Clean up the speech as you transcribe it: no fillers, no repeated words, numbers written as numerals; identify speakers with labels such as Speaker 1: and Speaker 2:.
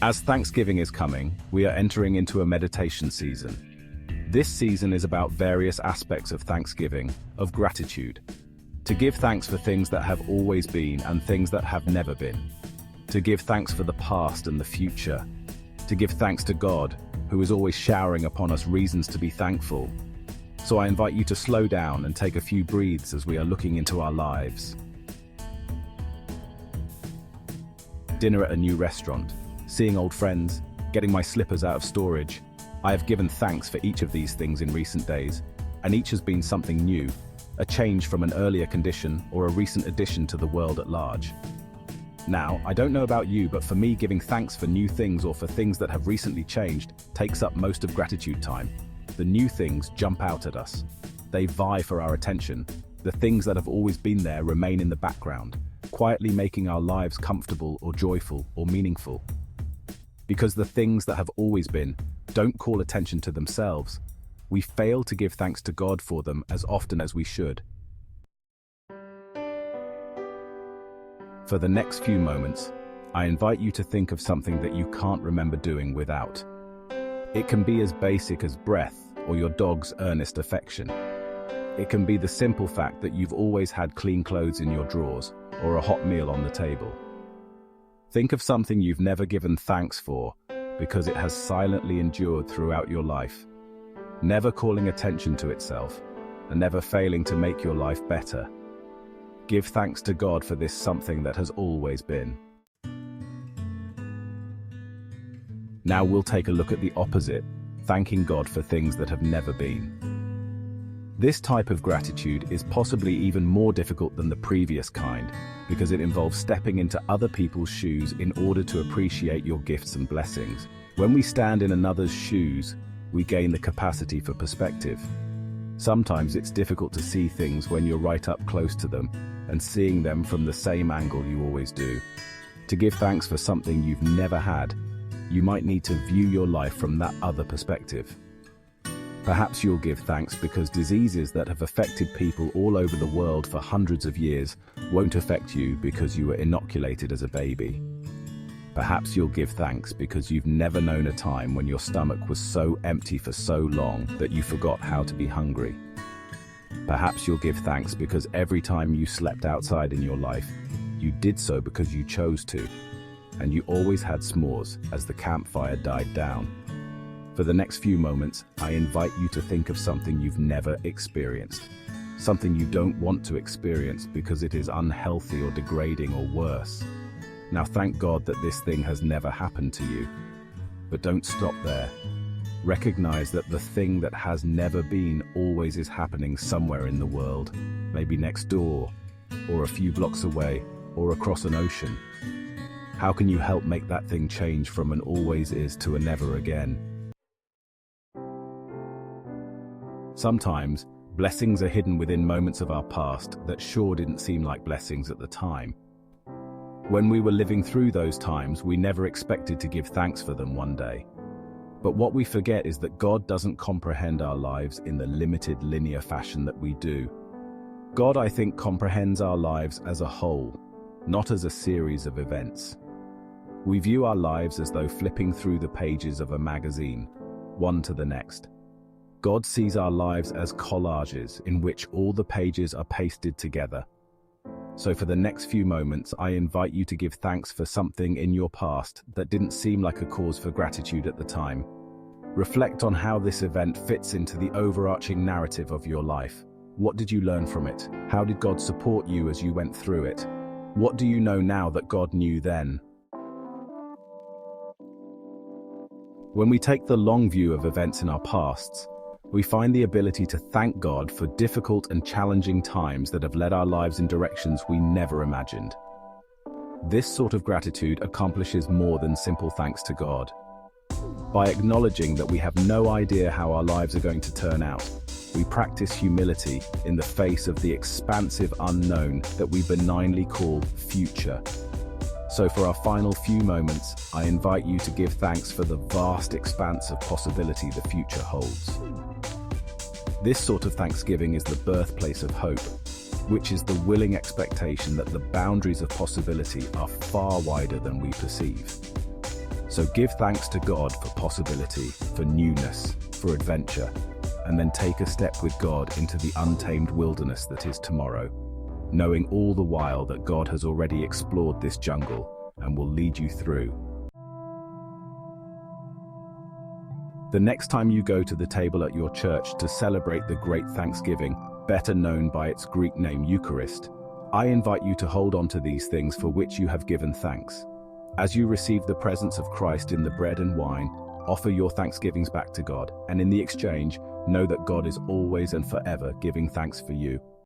Speaker 1: As Thanksgiving is coming, we are entering into a meditation season. This season is about various aspects of Thanksgiving, of gratitude. To give thanks for things that have always been and things that have never been. To give thanks for the past and the future. To give thanks to God, who is always showering upon us reasons to be thankful. So I invite you to slow down and take a few breaths as we are looking into our lives. Dinner at a new restaurant, seeing old friends, getting my slippers out of storage. I have given thanks for each of these things in recent days, and each has been something new, a change from an earlier condition or a recent addition to the world at large. Now, I don't know about you, but for me, giving thanks for new things or for things that have recently changed takes up most of gratitude time. The new things jump out at us. They vie for our attention. The things that have always been there remain in the background, quietly making our lives comfortable or joyful or meaningful. Because the things that have always been don't call attention to themselves, we fail to give thanks to God for them as often as we should. For the next few moments, I invite you to think of something that you can't remember doing without. It can be as basic as breath or your dog's earnest affection. It can be the simple fact that you've always had clean clothes in your drawers or a hot meal on the table. Think of something you've never given thanks for because it has silently endured throughout your life, never calling attention to itself and never failing to make your life better. Give thanks to God for this something that has always been. Now we'll take a look at the opposite, thanking God for things that have never been. This type of gratitude is possibly even more difficult than the previous kind because it involves stepping into other people's shoes in order to appreciate your gifts and blessings. When we stand in another's shoes, we gain the capacity for perspective. Sometimes it's difficult to see things when you're right up close to them and seeing them from the same angle you always do. To give thanks for something you've never had, you might need to view your life from that other perspective. Perhaps you'll give thanks because diseases that have affected people all over the world for hundreds of years won't affect you because you were inoculated as a baby. Perhaps you'll give thanks because you've never known a time when your stomach was so empty for so long that you forgot how to be hungry. Perhaps you'll give thanks because every time you slept outside in your life, you did so because you chose to, and you always had s'mores as the campfire died down. For the next few moments, I invite you to think of something you've never experienced, something you don't want to experience because it is unhealthy or degrading or worse. Now thank God that this thing has never happened to you. But don't stop there. Recognize that the thing that has never been always is happening somewhere in the world, maybe next door, or a few blocks away, or across an ocean. How can you help make that thing change from an always is to a never again? Sometimes, blessings are hidden within moments of our past that sure didn't seem like blessings at the time. When we were living through those times, we never expected to give thanks for them one day. But what we forget is that God doesn't comprehend our lives in the limited linear fashion that we do. God, I think, comprehends our lives as a whole, not as a series of events. We view our lives as though flipping through the pages of a magazine, one to the next. God sees our lives as collages in which all the pages are pasted together. So for the next few moments, I invite you to give thanks for something in your past that didn't seem like a cause for gratitude at the time. Reflect on how this event fits into the overarching narrative of your life. What did you learn from it? How did God support you as you went through it? What do you know now that God knew then? When we take the long view of events in our pasts, we find the ability to thank God for difficult and challenging times that have led our lives in directions we never imagined. This sort of gratitude accomplishes more than simple thanks to God. By acknowledging that we have no idea how our lives are going to turn out, we practice humility in the face of the expansive unknown that we benignly call future. So for our final few moments, I invite you to give thanks for the vast expanse of possibility the future holds. This sort of thanksgiving is the birthplace of hope, which is the willing expectation that the boundaries of possibility are far wider than we perceive. So give thanks to God for possibility, for newness, for adventure, and then take a step with God into the untamed wilderness that is tomorrow, knowing all the while that God has already explored this jungle and will lead you through. The next time you go to the table at your church to celebrate the great Thanksgiving, better known by its Greek name Eucharist, I invite you to hold on to these things for which you have given thanks. As you receive the presence of Christ in the bread and wine, offer your thanksgivings back to God, and in the exchange, know that God is always and forever giving thanks for you.